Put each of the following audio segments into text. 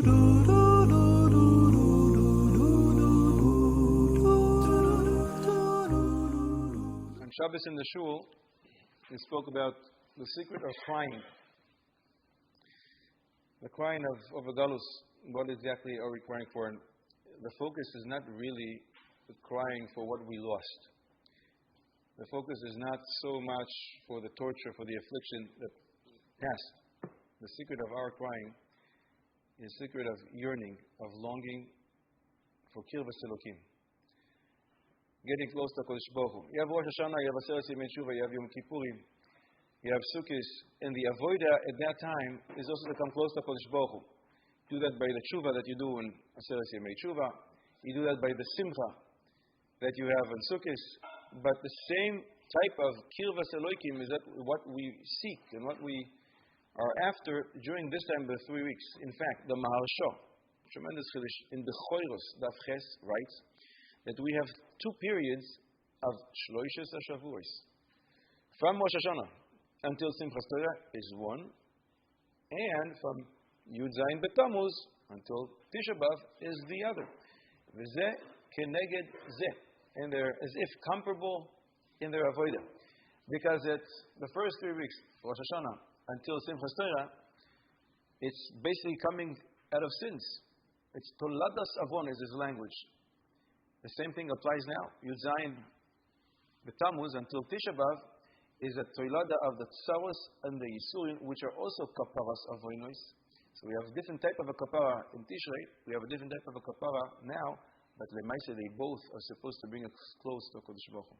On Shabbos in the shul, we spoke about the secret of crying. The crying of a galus. What exactly are we crying for? And the focus is not really crying for what we lost. The focus is not so much for the torture, for the affliction that passed. The secret of our crying is the secret of yearning, of longing for kirvas Elokim. Getting close to HaKadosh Baruch Hu. You have Rosh Hashanah, you have Aseret Yemei Tshuva, you have Yom Kippurim, you have Sukkot, and the avoda at that time is also to come close to HaKadosh Baruch Hu. You do that by the Tshuva that you do in Aseret Yemei Tshuva. You do that by the Simcha that you have in Sukkot. But the same type of kirvas Elokim is that what we seek and what we are after during this time of the 3 weeks. In fact, the Maharsha, tremendous chiddush in the Choros Daf Ches writes that we have 2 periods of Shloishes HaShavuos. From Rosh Hashanah until Simchas Torah is one, and from Yud Zayin B'Tammuz until Tisha B'Av is the other. V'zeh keneged zeh. And they're as if comparable in their avodah. Because it's the first 3 weeks, Rosh Hashanah until Simchas Torah, it's basically coming out of sins. It's toladas avon is his language. The same thing applies now. Yud Zayin B'Tammuz until Tisha B'Av is a tolada of the tsaros and the yisurin, which are also kaparas avonos. So we have a different type of a kapara in Tishrei. We have a different type of a kapara now, but lemaisa they both are supposed to bring us close to HaKadosh Baruch Hu.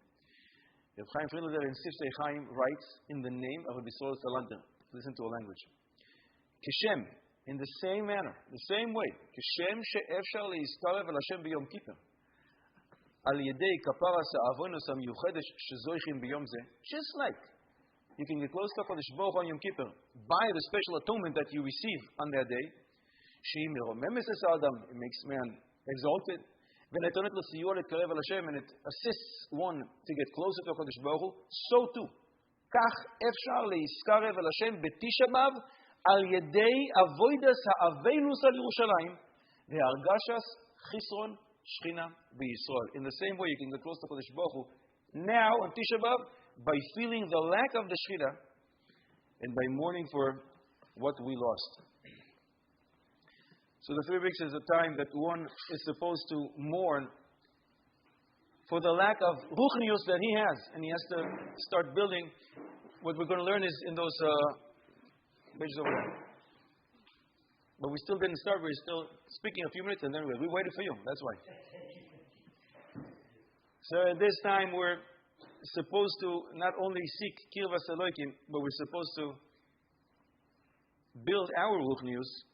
Reb Chaim Friedlander in Siftei Chaim writes in the name of Rabbi Yisrael Salanter. Listen to a language. Kishem, in the same manner, the same way. Kishem she'efshar le'istarev el Hashem b'Yom Kippur. Al yedei kaparas ha'avonos ha'miyuchedesh shezoichim b'Yom zeh. Just like you can get close to HaKadosh Baruch Hu on Yom Kippur by the special atonement that you receive on that day. She'im meromemes es ha'adam. It makes man exalted. And it assists one to get closer to HaKadosh Baruch Hu. So too, כך אפשר להזכרב אל השם בתשעה באב על ידי אבוידס האבינוס על ירושלים והרגשס חיסרון שכינה בישראל. In the same way, you can get close to HaKadosh Baruch Hu now on Tisha B'Av by feeling the lack of the Shechina and by mourning for what we lost. So the 3 weeks is a time that one is supposed to mourn for the lack of ruchnius that he has. And he has to start building. What we're going to learn is in those pages over there. But we still didn't start. We're still speaking a few minutes and then we waited for you. That's why. So at this time we're supposed to not only seek kirvas Elokim, but we're supposed to build our ruchnius.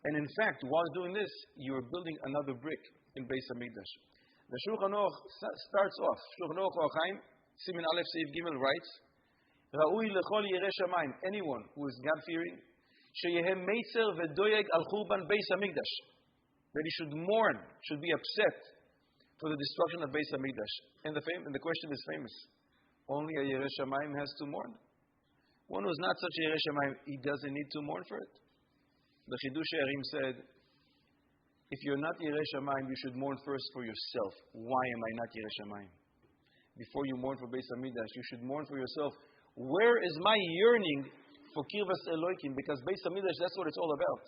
And in fact, while doing this, you are building another brick in Beis Hamikdash. The Shulchan Aruch starts off. Shulchan Aruch Chaim, Siman Aleph Seif Gimel writes, Ra'ui lechol yireh shamayim, anyone who is God-fearing, sheyehem meitzer v'doyeg al churban Beis Hamikdash, that he should mourn, should be upset for the destruction of Beis Hamikdash. And the question is famous. Only a yireh shamayim has to mourn. One who is not such a yireh shamayim, he doesn't need to mourn for it. The Chidush Erim said, if you're not Yireh Shamayim, you should mourn first for yourself. Why am I not Yireh Shamayim? Before you mourn for Beis Hamikdash, you should mourn for yourself. Where is my yearning for Kirvas Elokim? Because Beis Hamikdash, that's what it's all about.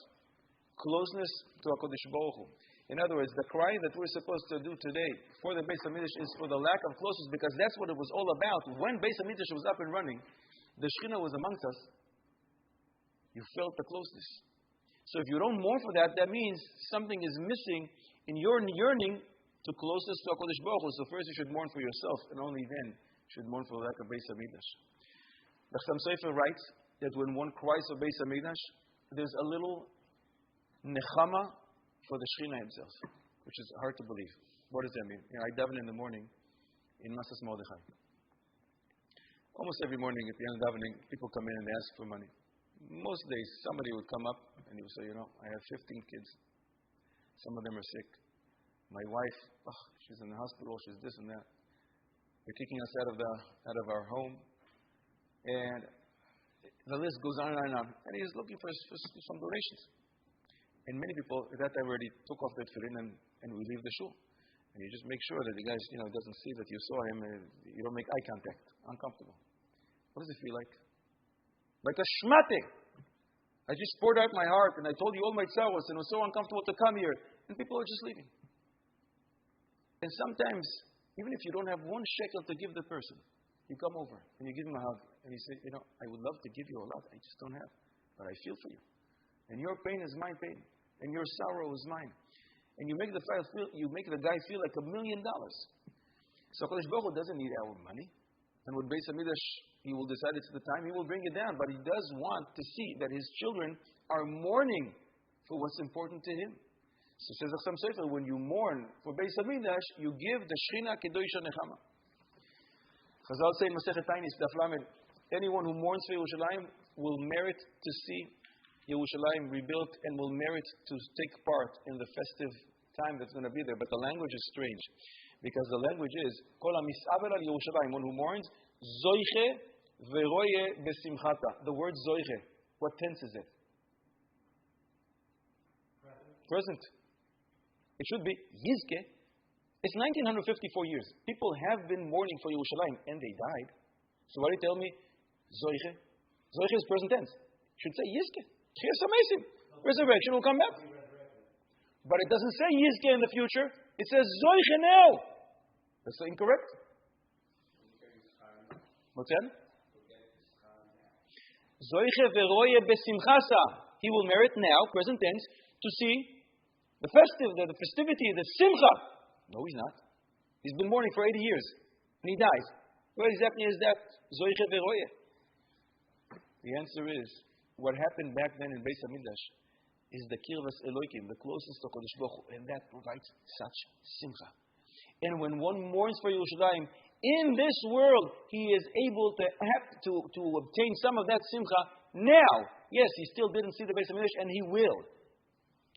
Closeness to HaKadosh Baruch Hu. In other words, the cry that we're supposed to do today for the Beis Hamikdash is for the lack of closeness, because that's what it was all about. When Beis Hamikdash was up and running, the Shechina was amongst us. You felt the closeness. So if you don't mourn for that, that means something is missing in your yearning to closeness to HaKadosh Baruch Hu. So first you should mourn for yourself, and only then you should mourn for the lack of Beis Hamikdash. The Chassam Sofer writes that when one cries for Beis Hamikdash, there's a little nechama for the Shechina himself, which is hard to believe. What does that mean? I daven in the morning in Masas Mordechai. Almost every morning at the end of davening, people come in and ask for money. Most days, somebody would come up and he would say, I have 15 kids. Some of them are sick. My wife, she's in the hospital, she's this and that. They're kicking us out of our home. And the list goes on and on. And he's looking for some donations. And many people at that time already took off their tefillin and we leave the shul. And you just make sure that the guy, doesn't see that you saw him and you don't make eye contact. Uncomfortable. What does it feel like? Like a shmate. I just poured out my heart and I told you all my sorrows and it was so uncomfortable to come here. And people are just leaving. And sometimes, even if you don't have one shekel to give the person, you come over and you give him a hug and you say, I would love to give you a lot, I just don't have. But I feel for you. And your pain is my pain. And your sorrow is mine. And you make the guy feel like $1 million. So Kodesh Baruch Hu doesn't need our money. And with Beis HaMikdash, he will decide it's the time, he will bring it down. But he does want to see that his children are mourning for what's important to him. So says Achsam Sefer, when you mourn for Beis HaMikdash, you give the Shechina Kedosha Nechama. Chazal say in Masechet Tainis, Daf Lamed, anyone who mourns for Yerushalayim will merit to see Yerushalayim rebuilt and will merit to take part in the festive time that's going to be there. But the language is strange. Because the language is, Kol HaMis'aber al Yerushalayim, one who mourns, Zoiche veroye besimchata. The word Zoiche, what tense is it? Present. It should be Yizke. It's 1954 years. People have been mourning for Yerushalayim and they died. So why do you tell me Zoiche? Zoiche is present tense. It should say Yizke. It's amazing. Resurrection will come back. But it doesn't say Yizke in the future. It says Zoiche now. That's incorrect. What's that? Zoiche veroye besimchasa. He will merit now, present tense, to see the festivity, the simcha. No, he's not. He's been mourning for 80 years. And he dies. What exactly is that? Zoiche veroye. The answer is, what happened back then in Beis HaMikdash is the Kirvas Elokim, the closest to Kodesh Baruch Hu, and that provides such simcha. And when one mourns for Yerushalayim, in this world, he is able to obtain some of that simcha now. Yes, he still didn't see the Beis HaMikdash, and he will.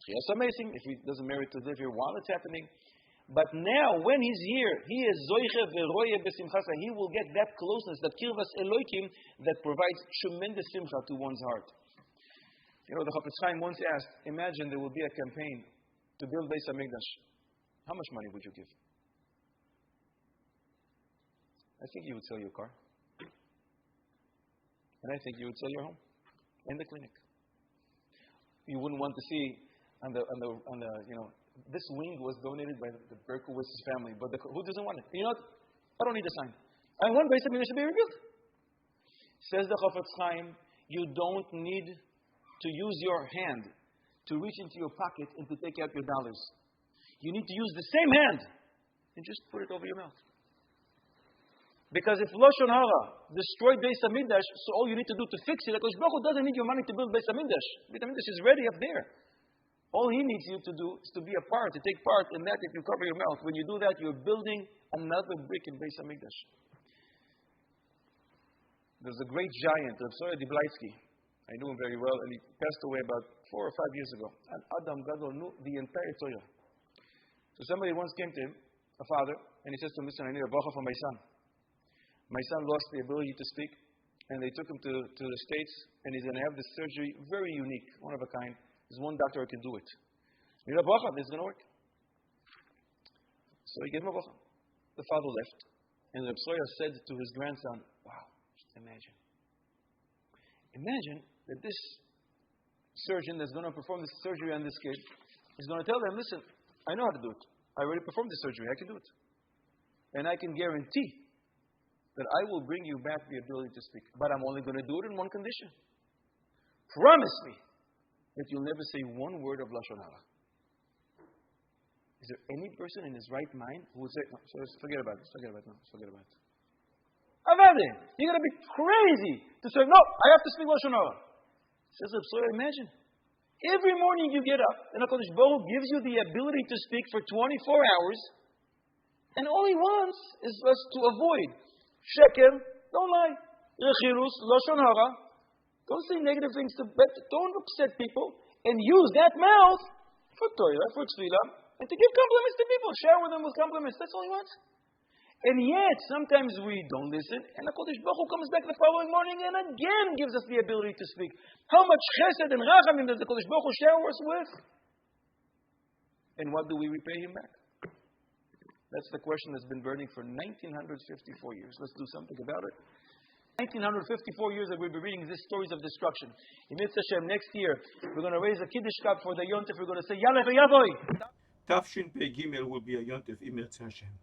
It's amazing if he doesn't merit to live here while it's happening. But now, when he's here, he is Zoiche veroye besimchasa. He will get that closeness, that Kirvas Elokim, that provides tremendous simcha to one's heart. The Chafetz Chaim once asked, imagine there will be a campaign to build Beis HaMikdash. How much money would you give? I think you would sell your car. And I think you would sell your home and the clinic. You wouldn't want to see this wing was donated by the Berkowitz family, but who doesn't want it? You know what? I don't need a sign. I want Beis HaMikdash to be rebuilt. Says the Chafetz Chaim, you don't need to use your hand to reach into your pocket and to take out your dollars. You need to use the same hand and just put it over your mouth. Because if Lashon Hara destroyed Beis HaMikdash, so all you need to do to fix it, Kodesh Baruch Hu doesn't need your money to build Beis HaMikdash. Beis HaMikdash is ready up there. All he needs you to do is to be a part, to take part in that if you cover your mouth. When you do that, you're building another brick in Beis HaMikdash. There's a great giant, Rav Soya Diblaitsky. I knew him very well, and he passed away about 4 or 5 years ago. And Adam Gadol knew the entire Torah. So somebody once came to him, a father, and he says to him, listen, I need a bracha for my son. My son lost the ability to speak, and they took him to the States, and he's going to have this surgery, very unique, one of a kind. There's one doctor who can do it. Need a bracha, this is going to work. So he gave him a bracha. The father left, and the Soya said to his grandson, wow, just imagine. Imagine that this surgeon that's going to perform this surgery on this kid is going to tell them, listen, I know how to do it. I already performed this surgery. I can do it. And I can guarantee that I will bring you back the ability to speak. But I'm only going to do it in one condition. Promise me that you'll never say one word of Lashon Hara. Is there any person in his right mind who would say, no, so forget about it, forget about it, no, forget about it. Avade, you're going to be crazy to say, no, I have to speak Lashon Hara. Says Reb Soya, imagine. Every morning you get up, and HaKadosh Baruch Hu gives you the ability to speak for 24 hours, and all he wants is us to avoid sheker, don't lie, rechirus, Lashon Hara, don't say negative things, don't upset people, and use that mouth for Torah, for Tefillah, and to give compliments to people, share with them with compliments. That's all he wants. And yet, sometimes we don't listen, and HaKadosh Baruch Hu comes back the following morning and again gives us the ability to speak. How much chesed and rachamim does the HaKadosh Baruch Hu shower us with? And what do we repay Him back? That's the question that's been burning for 1954 years. Let's do something about it. 1954 years that we've been reading these stories of destruction. In Mitzvah Hashem, next year, we're going to raise a Kiddush cup for the Yontif. We're going to say, Yaleh v'yavoy. Tafshin Pei Gimel will be a Yontif, Im Yirtzeh Hashem.